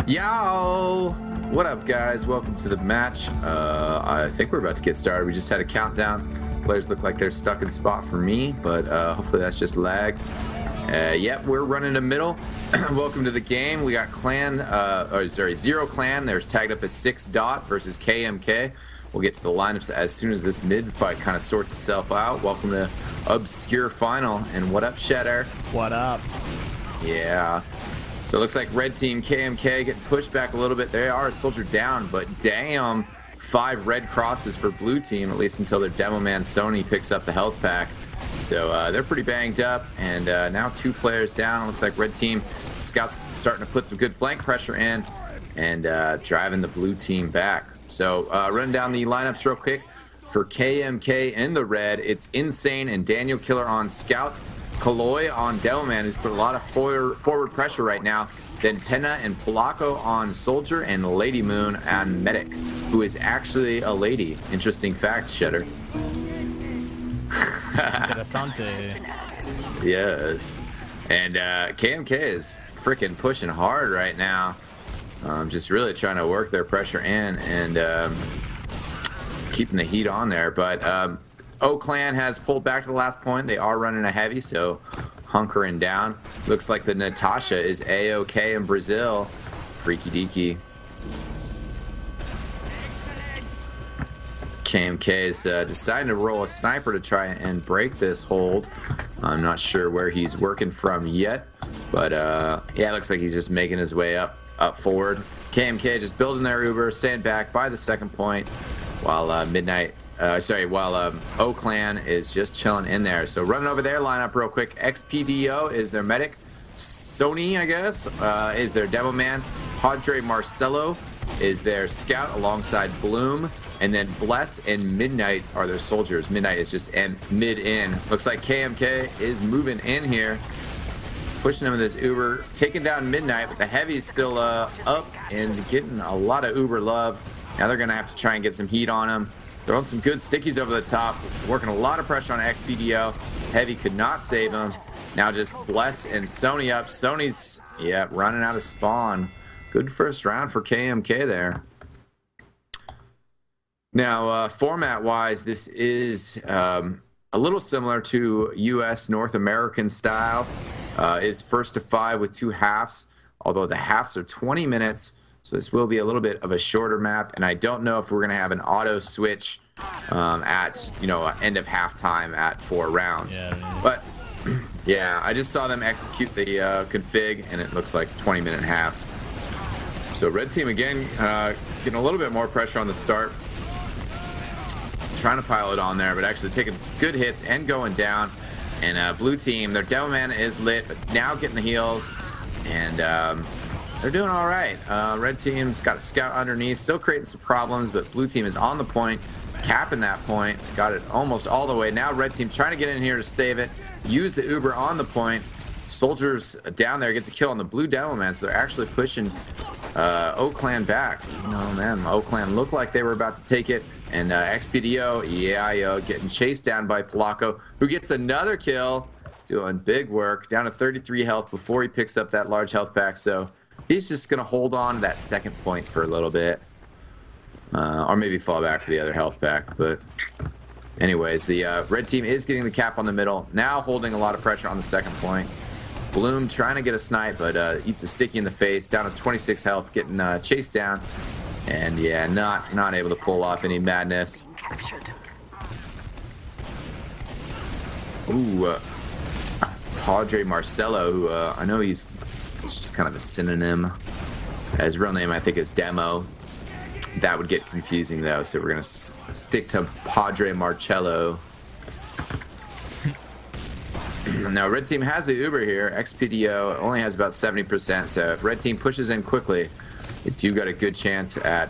Yo! What up, guys? Welcome to the match. I think we're about to get started. We just had a countdown. Players look like they're stuck in spot for me, but hopefully that's just lag. Yep, we're running a middle. Welcome to the game. We got Zero Clan. They're tagged up as 6 Dot versus KMK. We'll get to the lineups as soon as this mid fight kind of sorts itself out. Welcome to Obscure Final. And what up, Shedder? What up? Yeah. So it looks like red team KMK getting pushed back a little bit. They are a soldier down, but damn, 5 red crosses for blue team, at least until their demo man Sony picks up the health pack. So they're pretty banged up, and now 2 players down. It looks like red team scouts starting to put some good flank pressure in and driving the blue team back. So run down the lineups real quick. For KMK in the red, it's Insane and Daniel Killer on scout. Kaloy on Devilman, who's put a lot of forward pressure right now. Then Penna and Polaco on Soldier, and Lady Moon on Medic, who is actually a lady. Interesting fact, Shedder. Interessante. Yes. And KMK is freaking pushing hard right now. Just really trying to work their pressure in and keeping the heat on there. But O-Clan has pulled back to the last point. They are running a heavy, so hunkering down. Looks like the Natasha is A-OK in Brazil. Freaky deaky. KMK is deciding to roll a sniper to try and break this hold. I'm not sure where he's working from yet, but yeah, it looks like he's just making his way up forward. KMK just building their Uber, staying back by the second point, while O-Clan is just chilling in there. So running over their lineup real quick. XPDO is their medic. Sony, I guess, is their demo man. Padre Marcelo is their scout alongside Bloom. And then Bless and Midnight are their soldiers. Midnight is just mid-in. Looks like KMK is moving in here. Pushing him with this Uber. Taking down Midnight, but the heavy's still up and getting a lot of Uber love. Now they're going to have to try and get some heat on him. Throwing some good stickies over the top. Working a lot of pressure on XPDO. Heavy could not save him. Now just Bless and Sony up. Sony's, yeah, running out of spawn. Good first round for KMK there. Now, format-wise, this is a little similar to U.S. North American style. Is first to 5 with 2 halves, although the halves are 20 minutes. So this will be a little bit of a shorter map, and I don't know if we're going to have an auto switch at, end of halftime at 4 rounds. Yeah, but yeah, I just saw them execute the config, and it looks like 20-minute halves. So red team again getting a little bit more pressure on the start, trying to pile it on there, but actually taking some good hits and going down. And blue team, their demo man is lit, but now getting the heals, and they're doing all right. Red team's got a scout underneath, still creating some problems, but blue team is on the point, capping that point, got it almost all the way. Now red team trying to get in here to stave it, use the Uber on the point. Soldiers down there gets a kill on the blue demo man, so they're actually pushing O-Clan back. Man, O-Clan looked like they were about to take it. And XPDO, yeah, getting chased down by Polaco, who gets another kill, doing big work, down to 33 health before he picks up that large health pack. So he's just going to hold on to that second point for a little bit. Or maybe fall back for the other health pack. But anyways, the red team is getting the cap on the middle, now holding a lot of pressure on the second point. Bloom trying to get a snipe, but eats a sticky in the face, down to 26 health, getting chased down. And yeah, not able to pull off any madness. Ooh, Padre Marcelo, who I know it's just kind of a synonym. His real name I think is Demo. That would get confusing though, so we're gonna stick to Padre Marcello. Now red team has the Uber here. XPDO only has about 70%, so if red team pushes in quickly, they do got a good chance at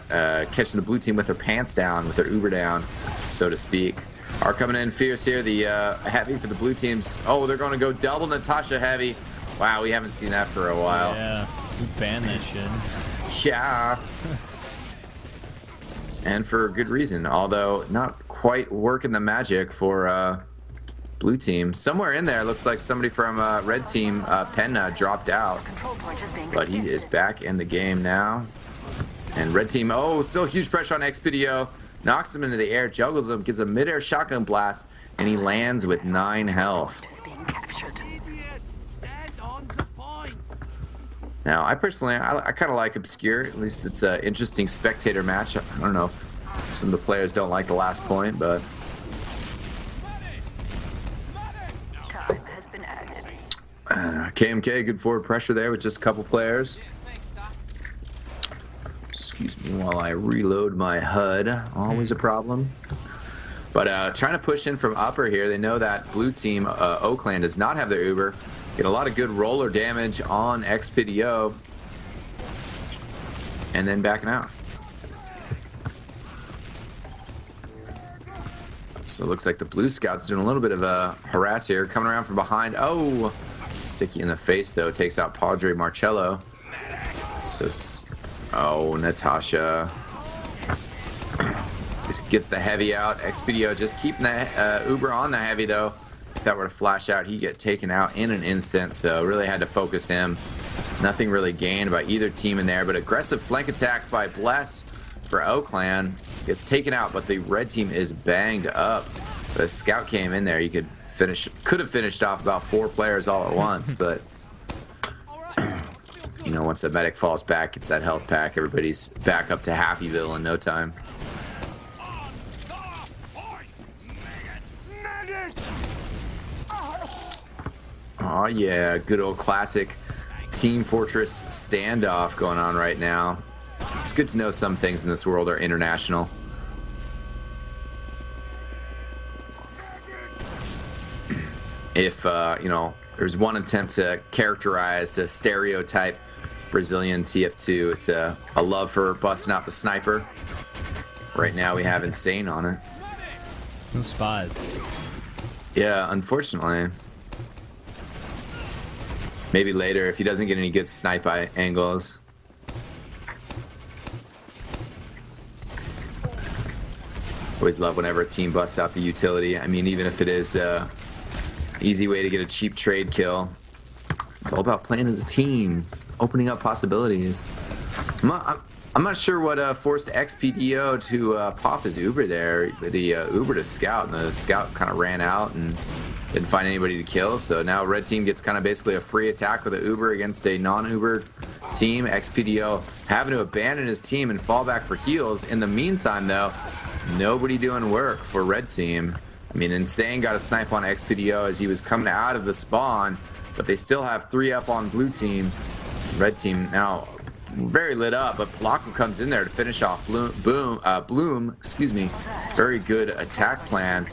catching the blue team with their pants down, with their Uber down, so to speak. Are coming in fierce here. The heavy for the blue teams. Oh, they're going to go double Natasha heavy. Wow, we haven't seen that for a while. Yeah, you ban that shit. Yeah. And for good reason, although not quite working the magic for blue team. Somewhere in there, looks like somebody from red team, Penna, dropped out. But he is back in the game now. And red team, oh, still huge pressure on Expedio. Knocks him into the air, juggles him, gives a mid-air shotgun blast, and he lands with 9 health. Now, I personally, I kind of like Obscure. At least it's an interesting spectator match. I don't know if some of the players don't like the last point, but... KMK, good forward pressure there with just a couple players. Excuse me while I reload my HUD. Always a problem. But trying to push in from upper here. They know that blue team, Oakland, does not have their Uber. Get a lot of good roller damage on Expedio. And then backing out. So it looks like the blue scouts doing a little bit of a harass here. Coming around from behind. Oh! Sticky in the face, though. Takes out Padre Marcello. So, oh, Natasha. Just gets the heavy out. Expedio just keeping the Uber on the heavy, though. If that were to flash out, he'd get taken out in an instant. So really had to focus him. Nothing really gained by either team in there. But aggressive flank attack by Bless for Oakland. Gets taken out, but the red team is banged up. The scout came in there. You could have finished off about 4 players all at once, but you know, once the medic falls back, gets that health pack, everybody's back up to Happyville in no time. Oh yeah, good old classic Team Fortress standoff going on right now. It's good to know some things in this world are international. If, you know, there's one attempt to characterize, to stereotype Brazilian TF2, it's a love for busting out the sniper. Right now we have Insane on it. No spies. Yeah, unfortunately. Maybe later if he doesn't get any good snipe angles. Always love whenever a team busts out the utility. I mean, even if it is easy way to get a cheap trade kill. It's all about playing as a team, opening up possibilities. I'm not sure what forced Expedio to pop his Uber there. The Ubered a scout, and the scout kind of ran out and didn't find anybody to kill. So now red team gets kind of basically a free attack with an Uber against a non-Uber team. Expedio having to abandon his team and fall back for heals. In the meantime, though, nobody doing work for red team. I mean, Insane got a snipe on Expedio as he was coming out of the spawn, but they still have 3 up on blue team. Red team now very lit up, but Polaco comes in there to finish off Bloom, excuse me. Very good attack plan,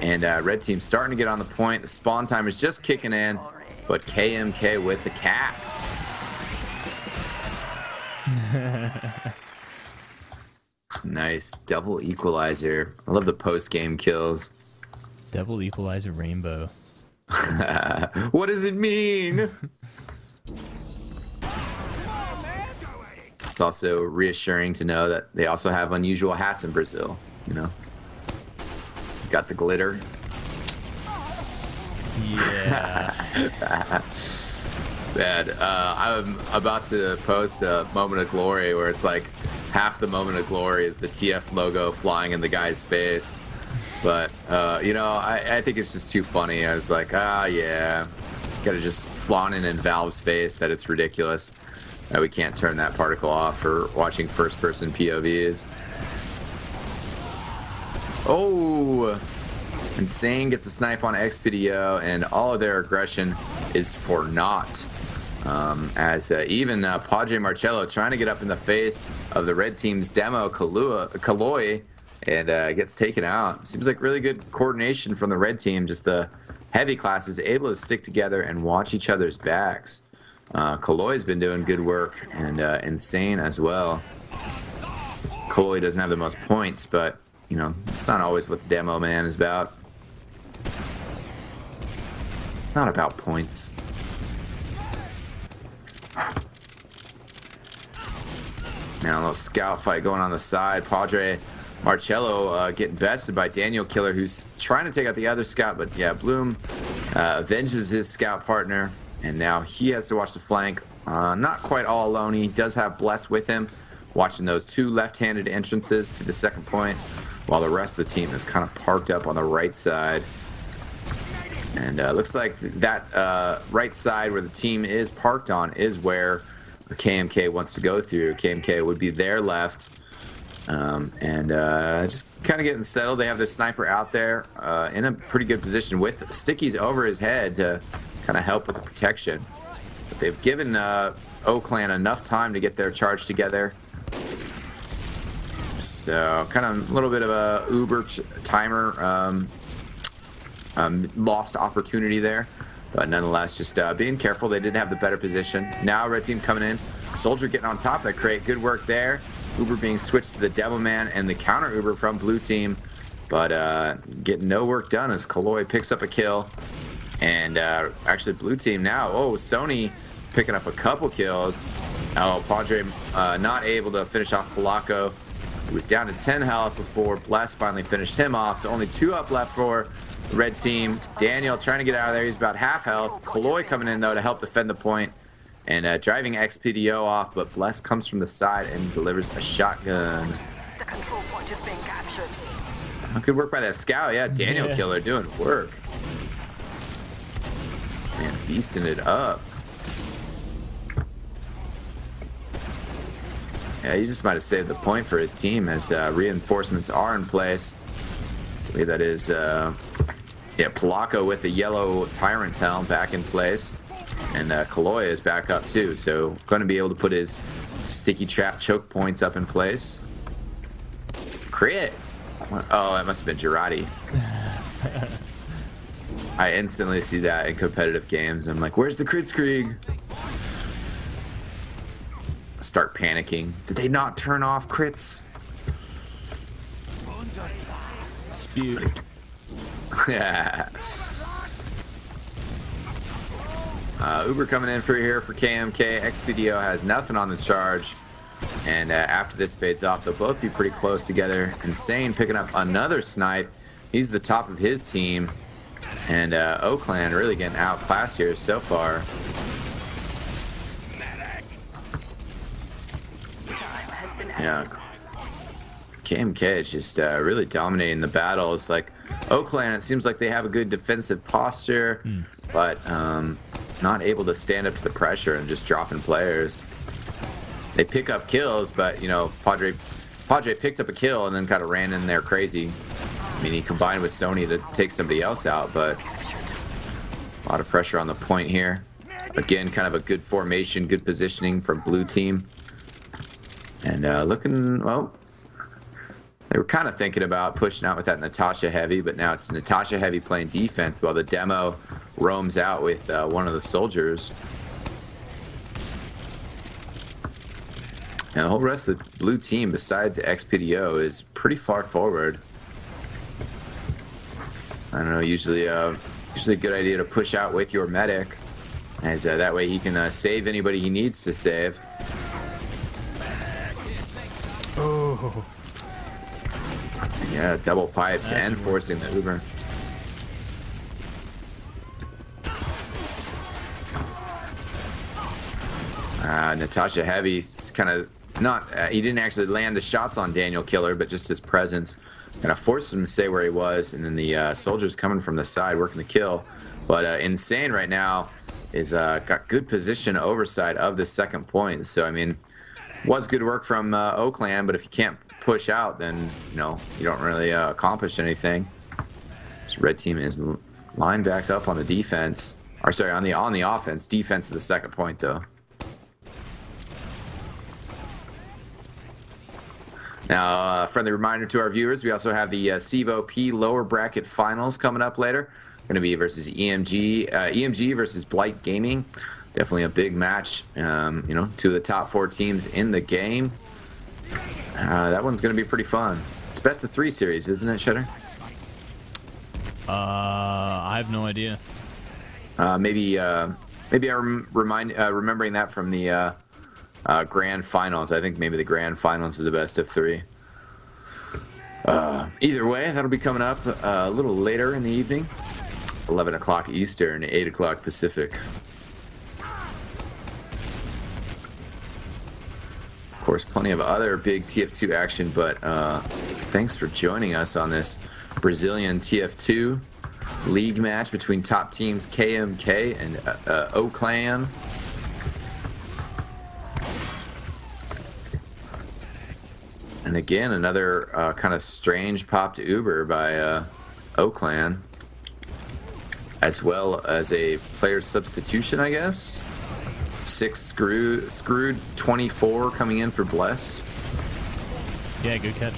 and red team starting to get on the point. The spawn time is just kicking in, but KMK with the cap. Nice double equalizer. I love the post-game kills. Double equalizer rainbow. What does it mean? It's also reassuring to know that they also have unusual hats in Brazil, you know. Got the glitter. Yeah. Bad. I'm about to post a moment of glory where it's like half the moment of glory is the TF logo flying in the guy's face. But, you know, I think it's just too funny. I was like, yeah. Gotta just flaunt it in Valve's face that it's ridiculous. That we can't turn that particle off for watching first-person POVs. Oh! Insane gets a snipe on Expedio, and all of their aggression is for naught. As even Padre Marcello trying to get up in the face of the red team's demo, Kaloi, and gets taken out. Seems like really good coordination from the red team. Just the heavy class is able to stick together and watch each other's backs. Kaloi's been doing good work, and Insane as well. Kaloi doesn't have the most points, but you know, it's not always what the demo man is about. It's not about points. Now a little scout fight going on the side. Padre Marcello getting bested by Daniel Killer, who's trying to take out the other scout, but yeah, Bloom avenges his scout partner, and now he has to watch the flank. Not quite all alone. He does have Bless with him, watching those two left-handed entrances to the second point, while the rest of the team is kind of parked up on the right side. And looks like that right side where the team is parked on is where KMK wants to go through. KMK would be their left. Just kind of getting settled. They have their sniper out there in a pretty good position with stickies over his head to kind of help with the protection. But they've given O-Clan enough time to get their charge together. So kind of a little bit of a Uber timer lost opportunity there. But nonetheless, just being careful. They did have the better position. Now red team coming in. Soldier getting on top of that crate. Good work there. Uber being switched to the Devilman and the counter Uber from blue team. But getting no work done as Kaloy picks up a kill. And actually blue team now. Oh, Sony picking up a couple kills. Oh, Padre not able to finish off Polaco. He was down to 10 health before Bless finally finished him off. So only 2 up left for the red team. Daniel trying to get out of there. He's about half health. Kaloy coming in though to help defend the point. And driving XPDO off, but Bless comes from the side and delivers a shotgun. The control point is being captured. Good work by that scout. Yeah, Daniel Killer doing work. Man's beasting it up. Yeah, he just might have saved the point for his team as reinforcements are in place. I believe that is, yeah, Polaco with the yellow Tyrant's helm back in place. And Kaloy is back up too, so going to be able to put his sticky trap choke points up in place. Crit! Oh, that must have been Girardi. I instantly see that in competitive games. I'm like, where's the Kritzkrieg? Start panicking. Did they not turn off crits? Spewed. Yeah. Uber coming in for here for KMK. XPDO has nothing on the charge. And after this fades off, they'll both be pretty close together. Insane picking up another snipe. He's the top of his team. And O-Clan really getting outclassed here so far. Yeah. KMK is just really dominating the battle. It's like O-Clan, it seems like they have a good defensive posture, but not able to stand up to the pressure and just dropping players. They pick up kills, but you know, Padre picked up a kill and then kind of ran in there crazy. I mean, he combined with Sony to take somebody else out, but a lot of pressure on the point here. Again, kind of a good formation, good positioning from blue team. And looking, well, they were kind of thinking about pushing out with that Natasha heavy, but now it's Natasha heavy playing defense while the demo roams out with one of the soldiers. And the whole rest of the blue team, besides XPDO, is pretty far forward. I don't know, usually a good idea to push out with your medic, as that way he can save anybody he needs to save. Oh. Yeah, double pipes and forcing the Uber. Natasha Heavy's kind of not, he didn't actually land the shots on Daniel Killer, but just his presence kind of forced him to stay where he was. And then the soldiers coming from the side working the kill. But Insane right now is got good position oversight of the second point. So, I mean, was good work from O-Clan, but if you can't push out, then, you know, you don't really accomplish anything. So red team is lined back up on the defense. Or sorry, on the offense. Defense of the second point, though. Now, friendly reminder to our viewers, we also have the CEVO P lower bracket finals coming up later. Going to be versus EMG versus Blight Gaming. Definitely a big match. You know, 2 of the top 4 teams in the game. That one's going to be pretty fun. It's best of 3 series, isn't it, Shutter? I have no idea. Maybe I'm remembering that from the grand finals. I think maybe the grand finals is a best of 3. Either way, that'll be coming up a little later in the evening. 11 o'clock Eastern, 8 o'clock Pacific. Of course, plenty of other big TF2 action, but thanks for joining us on this Brazilian TF2 league match between top teams KMK and O-Clan. And again, another kind of strange pop to Uber by O-Clan, as well as a player substitution, I guess. 6 screwed 24 coming in for Bless. Yeah, good catch.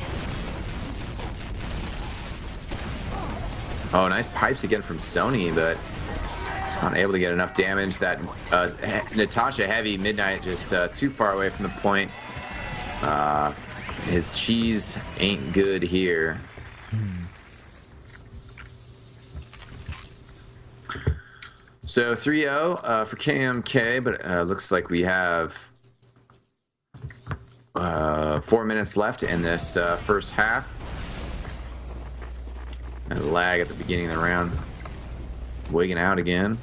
Oh, nice pipes again from Sony, but not able to get enough damage. That Natasha Heavy Midnight just too far away from the point. His cheese ain't good here. So 3-0 for KMK, but looks like we have 4 minutes left in this first half. A lag at the beginning of the round. Wigging out again.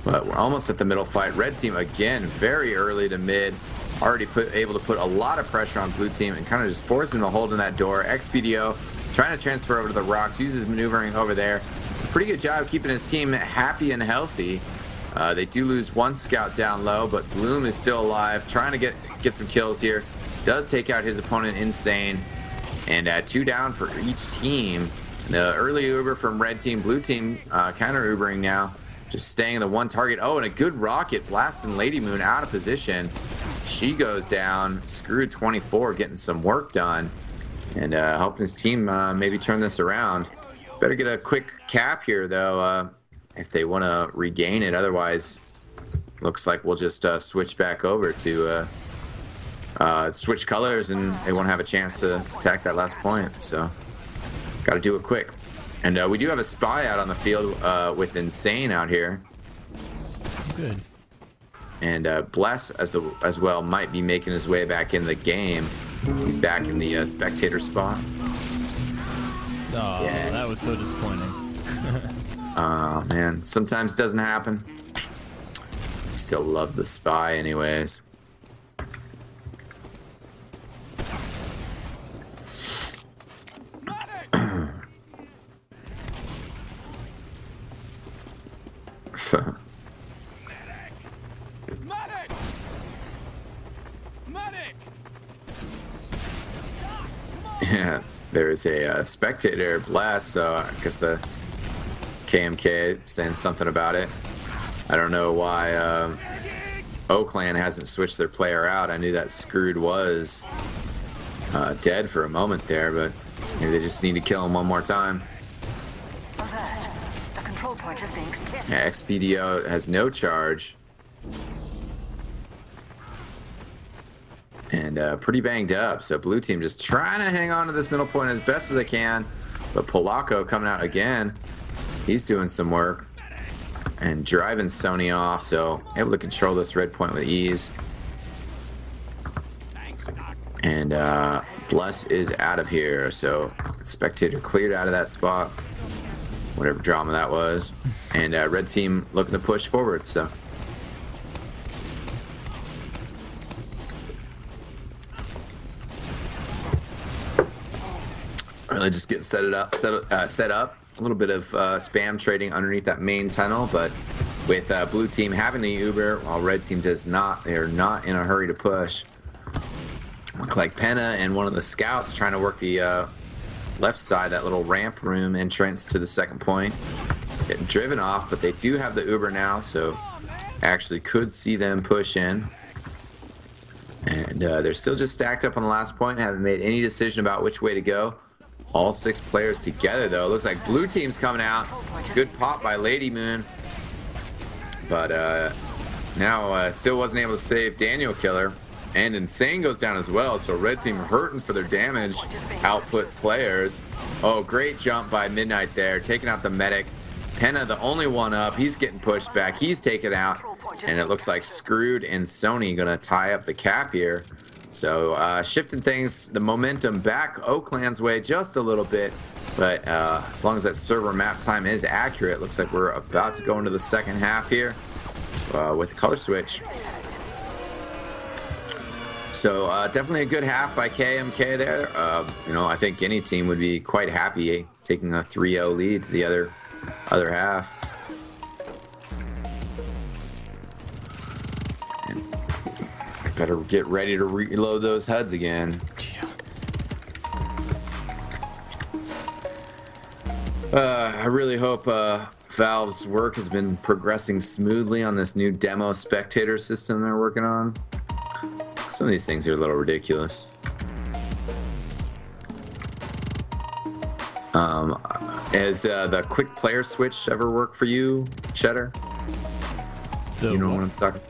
But we're almost at the middle fight. Red team again, very early to mid. Already able to put a lot of pressure on blue team and kind of just force them to hold in that door. XPDO trying to transfer over to the rocks, uses maneuvering over there. Pretty good job keeping his team happy and healthy. They do lose one scout down low, but Bloom is still alive, trying to get some kills here. Does take out his opponent Insane. And 2 down for each team. The early Uber from red team, blue team counter Ubering now. Just staying the one target. Oh, and a good rocket blasting Lady Moon out of position. She goes down. Screwed 24 getting some work done. And helping his team maybe turn this around. Better get a quick cap here, though, if they want to regain it. Otherwise, looks like we'll just switch back over to switch colors, and they won't have a chance to attack that last point. So, got to do it quick. And we do have a spy out on the field with Insane out here. Good. And Bless as well might be making his way back in the game. He's back in the spectator spot. Oh, yes. That was so disappointing. Oh, man. Sometimes it doesn't happen. Still love the spy anyways. Yeah, there's a spectator blast, so I guess the KMK saying something about it. I don't know why O-Clan hasn't switched their player out. I knew that Screwed was dead for a moment there, but maybe they just need to kill him one more time. The control point is being contested. Yeah, XPDO has no charge. And pretty banged up, so blue team just trying to hang on to this middle point as best as they can. But Polacco coming out again. He's doing some work and driving Sony off, so able to control this red point with ease. And Bless is out of here, so spectator cleared out of that spot, whatever drama that was. And red team looking to push forward, so. Really just getting set up. A little bit of spam trading underneath that main tunnel, but with blue team having the Uber, while red team does not. They are not in a hurry to push. Look like Penna and one of the scouts trying to work the left side, that little ramp room entrance to the second point. Getting driven off, but they do have the Uber now, so actually could see them push in. And they're still just stacked up on the last point, haven't made any decision about which way to go. All 6 players together, though. Looks like blue team's coming out. Good pop by Lady Moon. But now still wasn't able to save Daniel Killer. And Insane goes down as well. So red team hurting for their damage output players. Oh, great jump by Midnight there. Taking out the medic. Penna, the only one up. He's getting pushed back. He's taken out. And it looks like Screwed and Sony going to tie up the cap here So shifting things, the momentum back Oakland's way just a little bit. But as long as that server map time is accurate, looks like we're about to go into the second half here with the color switch. So definitely a good half by KMK there. You know, I think any team would be quite happy taking a 3-0 lead to the other half. And better get ready to reload those HUDs again. I really hope Valve's work has been progressing smoothly on this new demo spectator system they're working on. Some of these things are a little ridiculous. Has the quick player switch ever worked for you, Cheddar? You know what I'm talking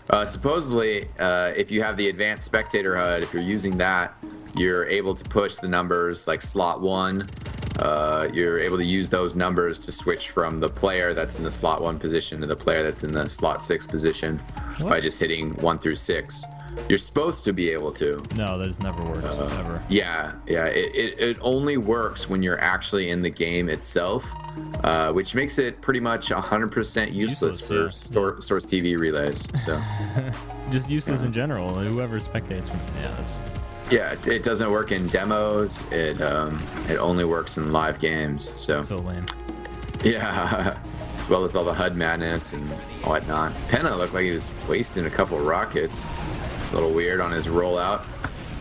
about? Supposedly, if you have the advanced spectator HUD, if you're using that, you're able to push the numbers like slot 1. You're able to use those numbers to switch from the player that's in the slot 1 position to the player that's in the slot 6 position by just hitting 1 through 6. You're supposed to be able to. No, that has never worked, ever. Yeah. It only works when you're actually in the game itself, which makes it pretty much 100% useless for Source TV relays. So just useless in general. Whoever spectates from, yeah, it doesn't work in demos. It only works in live games. So lame. Yeah, as well as all the HUD madness and whatnot. Penna looked like he was wasting a couple rockets. It's a little weird on his rollout.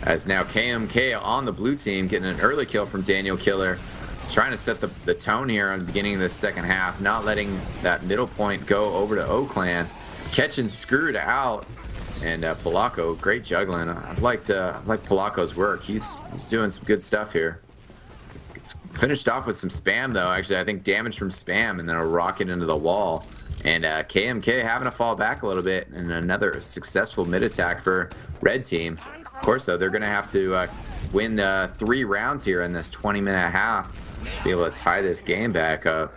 As now KMK on the blue team getting an early kill from Daniel Killer. Trying to set the tone here on the beginning of the second half. Not letting that middle point go over to Oakland. Catching Screwed out. And Polacco, great juggling. I've liked Polacco's work. He's doing some good stuff here. It's finished off with some spam though. Actually, I think damage from spam and then a rocket into the wall. And KMK having to fall back a little bit, and another successful mid attack for red team. Of course, though, they're going to have to win 3 rounds here in this 20-minute half to be able to tie this game back up.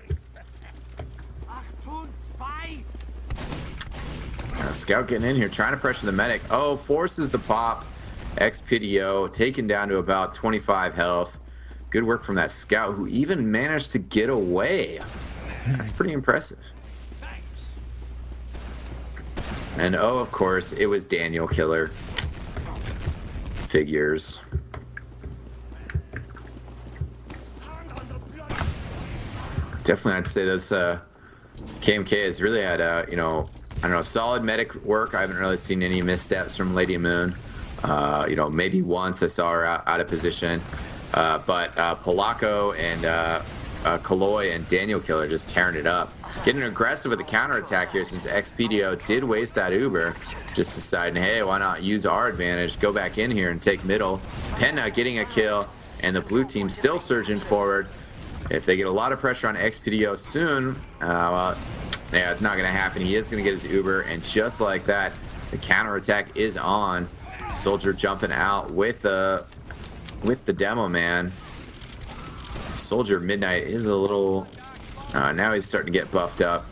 Scout getting in here, trying to pressure the medic. Oh, forces the pop. XPDO taken down to about 25 health. Good work from that Scout, who even managed to get away. That's pretty impressive. And oh, of course, it was Daniel Killer. Figures. Definitely, I'd say this KMK has really had you know, I don't know, solid medic work. I haven't really seen any missteps from Lady Moon. You know, maybe once I saw her out of position. But Polacco and Kaloy and Daniel Killer just tearing it up. Getting aggressive with the counterattack here since XPDO did waste that Uber. Just deciding, hey, why not use our advantage, go back in here and take middle. Penna getting a kill, and the blue team still surging forward. If they get a lot of pressure on XPDO soon, well, yeah, it's not going to happen. He is going to get his Uber, and just like that, the counterattack is on. Soldier jumping out with the demo man. Soldier Midnight is a little... now he's starting to get buffed up.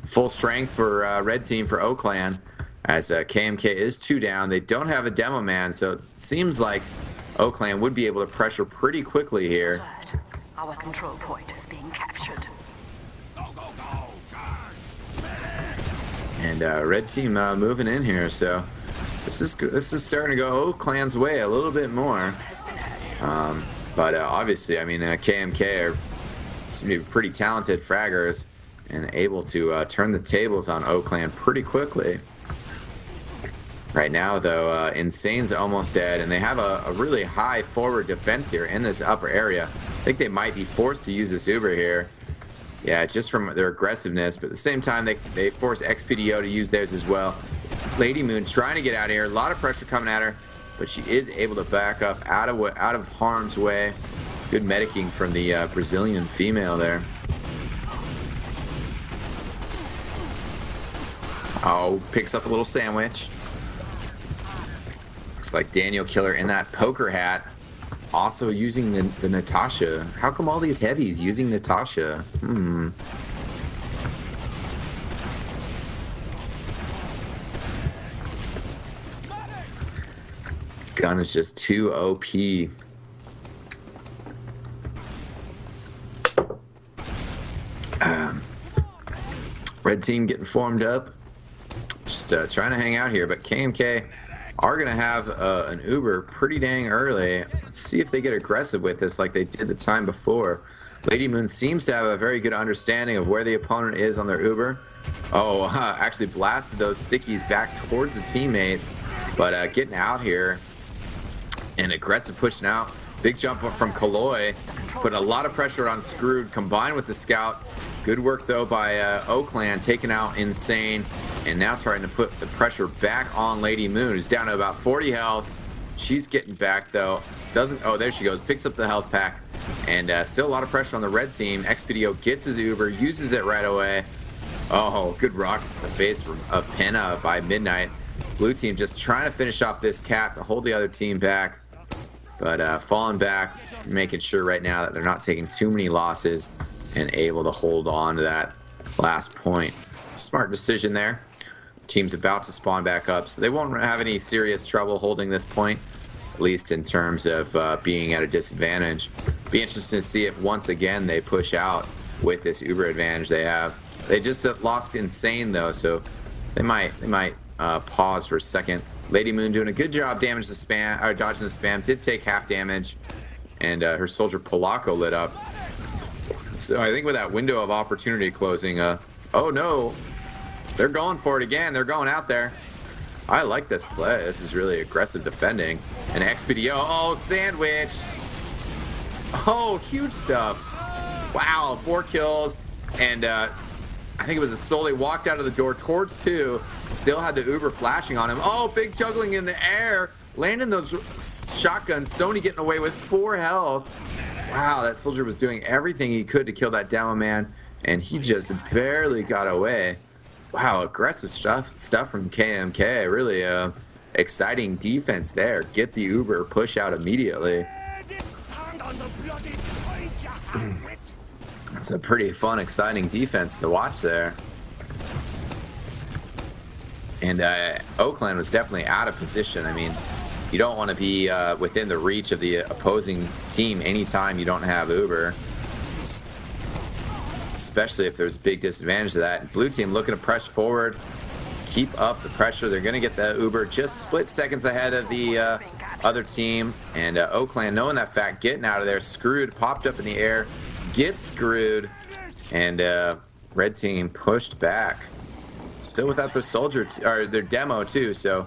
Full strength for red team for Oakland, as KMK is 2 down. They don't have a demo man, so it seems like Oakland would be able to pressure pretty quickly here. Our control point is being captured. And red team moving in here, so this is starting to go Oakland's way a little bit more. But obviously, I mean, KMK seem to be pretty talented fraggers and able to turn the tables on Oakland pretty quickly. Right now, though, Insane's almost dead, and they have a really high forward defense here in this upper area. I think they might be forced to use this Uber here. Yeah, just from their aggressiveness, but at the same time, they force XPDO to use theirs as well. Lady Moon trying to get out of here. A lot of pressure coming at her, but she is able to back up out of harm's way. Good medicing from the Brazilian female there. Oh, picks up a little sandwich. Looks like Daniel Killer in that poker hat. Also using the Natasha. How come all these heavies using Natasha? gun is just too OP. Red team getting formed up. Just trying to hang out here, but KMK are going to have an Uber pretty dang early. Let's see if they get aggressive with this like they did the time before. Lady Moon seems to have a very good understanding of where the opponent is on their Uber. Oh, actually blasted those stickies back towards the teammates, but getting out here and aggressive pushing out. Big jump up from Kaloy, putting a lot of pressure on Screwed combined with the scout. Good work though by Oakland, taking out Insane, and now trying to put the pressure back on Lady Moon, who's down to about 40 health. She's getting back though. Doesn't, oh, there she goes, picks up the health pack, and still a lot of pressure on the red team. Xpedio gets his Uber, uses it right away. Oh, good rocket to the face from Penna by Midnight. Blue team just trying to finish off this cap to hold the other team back, but falling back, making sure right now that they're not taking too many losses and able to hold on to that last point. Smart decision there. Team's about to spawn back up, so they won't have any serious trouble holding this point, at least in terms of being at a disadvantage. Be interesting to see if once again they push out with this Uber advantage they have. They just lost Insane though, so they might pause for a second. Lady Moon doing a good job dodging the spam. Did take half damage, and her soldier Polacco lit up. So I think with that window of opportunity closing, oh no, they're going for it again. They're going out there. I like this play. This is really aggressive defending. And Xpedio, oh, sandwiched. Oh, huge stuff. Wow, 4 kills. And I think it was a soul. They walked out of the door towards 2. Still had the Uber flashing on him. Oh, big juggling in the air. Landing those shotguns. Sony getting away with 4 health. Wow, that soldier was doing everything he could to kill that demo man, and he just barely got away. Wow, aggressive stuff from KMK. Really exciting defense there. Get the Uber, push out immediately. It's a pretty fun, exciting defense to watch there. And Oakland was definitely out of position. I mean, you don't want to be within the reach of the opposing team anytime you don't have Uber, especially if there's a big disadvantage to that. Blue team looking to press forward, keep up the pressure. They're going to get the Uber just split seconds ahead of the other team, and Oakland, knowing that fact, getting out of there. Screwed, popped up in the air, gets screwed, and red team pushed back. Still without their soldier, or their demo too, so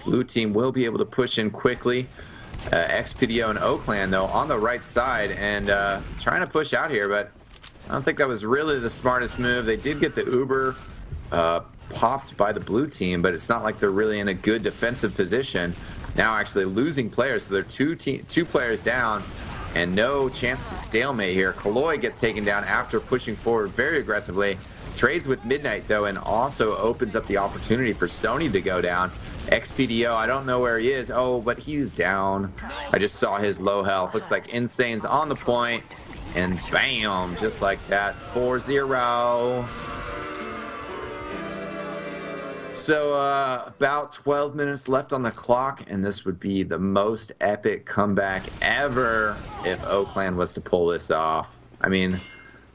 blue team will be able to push in quickly. Xpedio and Oakland, though, on the right side and trying to push out here, but I don't think that was really the smartest move. They did get the Uber popped by the blue team, but it's not like they're really in a good defensive position. Now actually losing players, so they're two players down and no chance to stalemate here. Kaloy gets taken down after pushing forward very aggressively. Trades with Midnight, though, and also opens up the opportunity for Sony to go down. Xpedio, I don't know where he is. Oh, but he's down. I just saw his low health. Looks like Insane's on the point. And bam, just like that, 4-0. So about 12 minutes left on the clock, and this would be the most epic comeback ever if Oakland was to pull this off. I mean,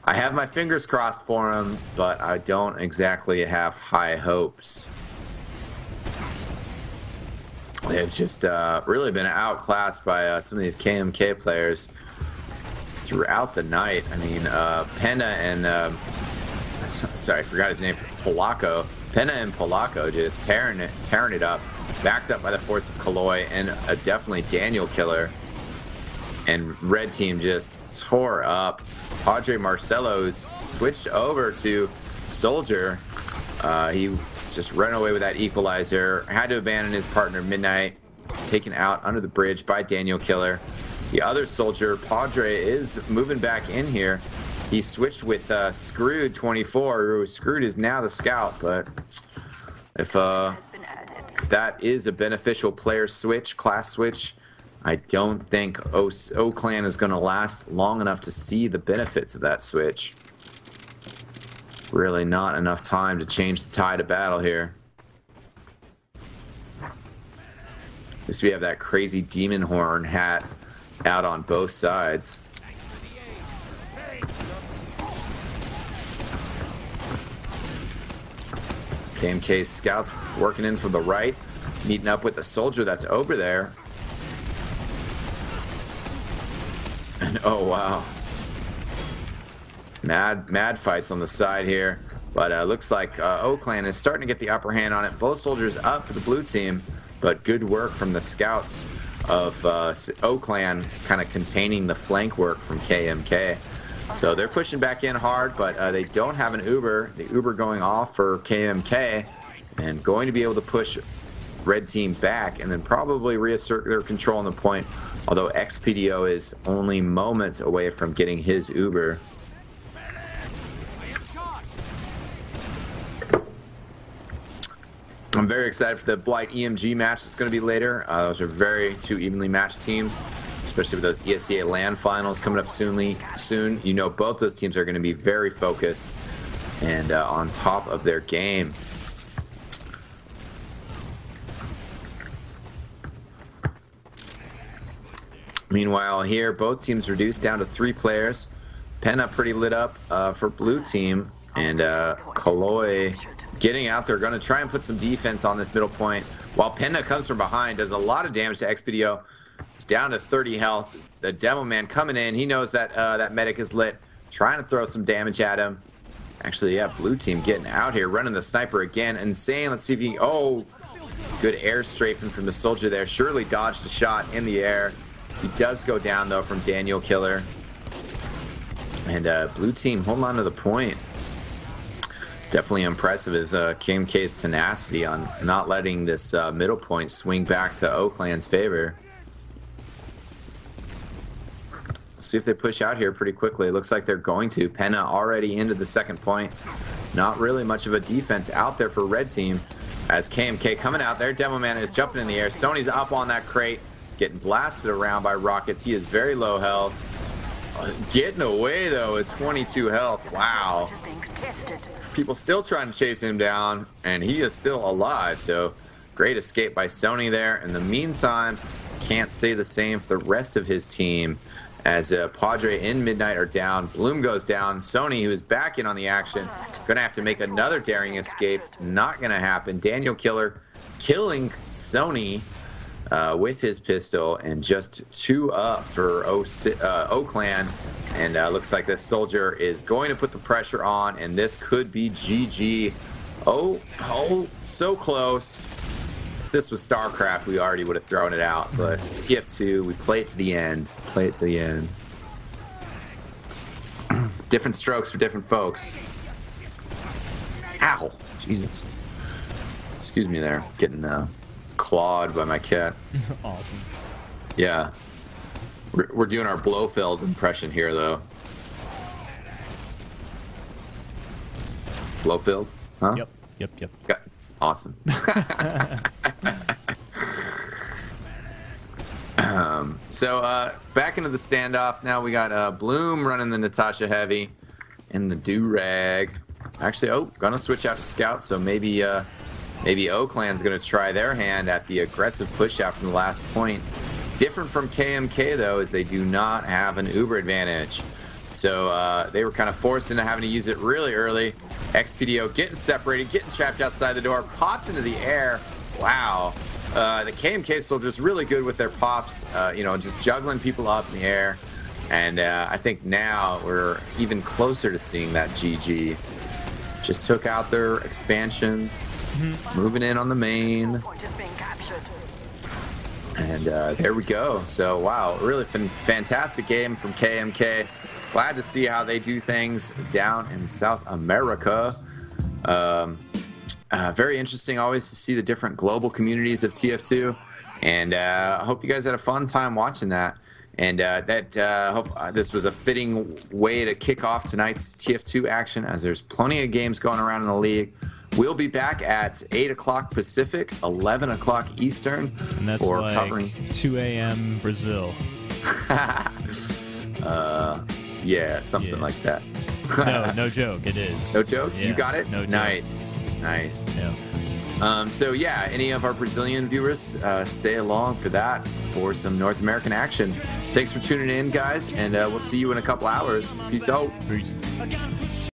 I have my fingers crossed for him, but I don't exactly have high hopes. They've just really been outclassed by some of these KMK players throughout the night. I mean, Penna and sorry, I forgot his name. Polacco. Penna and Polacco just tearing it up, backed up by the force of Kaloy and a definitely Daniel killer. And red team just tore up. Padre Marcelo's switched over to Soldier. He was just running away with that equalizer. Had to abandon his partner Midnight, taken out under the bridge by Daniel Killer. The other soldier, Padre, is moving back in here. He switched with Screwed 24, who Screwed is now the scout, but if that is a beneficial player switch, class switch, I don't think Oakland is going to last long enough to see the benefits of that switch. Really not enough time to change the tide of battle here. This we have that crazy demon horn hat out on both sides. KMK scouts working in from the right, meeting up with the soldier that's over there. And oh wow, mad fights on the side here, but looks like O-Clan is starting to get the upper hand on it. Both soldiers up for the blue team, but good work from the scouts of O-Clan, kind of containing the flank work from KMK. So they're pushing back in hard, but they don't have an Uber. The Uber going off for KMK, and going to be able to push red team back and then probably reassert their control on the point, although XPDO is only moments away from getting his Uber. I'm very excited for the Blight EMG match that's going to be later. Those are two evenly matched teams, especially with those ESEA LAN finals coming up soon. You know, both those teams are going to be very focused and on top of their game. Meanwhile, here both teams reduced down to 3 players. Penna pretty lit up for blue team, and Kaloi getting out there, going to try and put some defense on this middle point, while Penna comes from behind, does a lot of damage to XPDO. He's down to 30 health. The Demo Man coming in, he knows that that medic is lit, trying to throw some damage at him. Actually, yeah, blue team getting out here, running the sniper again. Insane. Let's see if he, oh, good air strafing from the soldier there. Surely dodged the shot in the air. He does go down though from Daniel Killer. And blue team holding on to the point. Definitely impressive is KMK's tenacity on not letting this middle point swing back to O-Clan's favor. See if they push out here pretty quickly. It looks like they're going to. Penna already into the second point. Not really much of a defense out there for red team, as KMK coming out there. Demo Man is jumping in the air. Sony's up on that crate, getting blasted around by rockets. He is very low health. Getting away though at 22 health. Wow. People still trying to chase him down, and he is still alive. So great escape by Sony there. In the meantime, can't say the same for the rest of his team, as Padre and Midnight are down. Bloom goes down. Sony, who is back in on the action, gonna have to make another daring escape. Not gonna happen. Daniel Killer killing Sony with his pistol, and just 2 up for O-Clan. And looks like this soldier is going to put the pressure on, and this could be GG. Oh, so close. If this was StarCraft, we already would have thrown it out, but TF2, we play it to the end. Play it to the end. Different strokes for different folks. Ow, Jesus. Excuse me there, getting clawed by my cat. Awesome. Yeah. We're doing our Blofeld impression here, though. Blofeld? Huh? Yep. Awesome. So back into the standoff. Now we got Bloom running the Natasha Heavy and the Do-Rag. Actually, gonna switch out to Scout, so maybe O-Clan's gonna try their hand at the aggressive push out from the last point. Different from KMK though, is they do not have an Uber advantage. So they were kind of forced into having to use it really early. XPDO getting separated, getting trapped outside the door, popped into the air. Wow. The KMK soldiers really good with their pops, just juggling people up in the air. And I think now we're even closer to seeing that GG. Just took out their expansion, moving in on the main. And there we go. So, wow, really fantastic game from KMK. Glad to see how they do things down in South America. Very interesting always to see the different global communities of TF2. And I hope you guys had a fun time watching that. And this was a fitting way to kick off tonight's TF2 action, as there's plenty of games going around in the league. We'll be back at 8 o'clock Pacific, 11 o'clock Eastern. And that's for like covering 2 a.m. Brazil. Yeah, something like that. No joke, it is. No joke? Yeah, You got it? no joke. Nice. Yeah. So yeah, any of our Brazilian viewers, stay along for that, for some North American action. Thanks for tuning in, guys, and we'll see you in a couple hours. Peace out. Peace.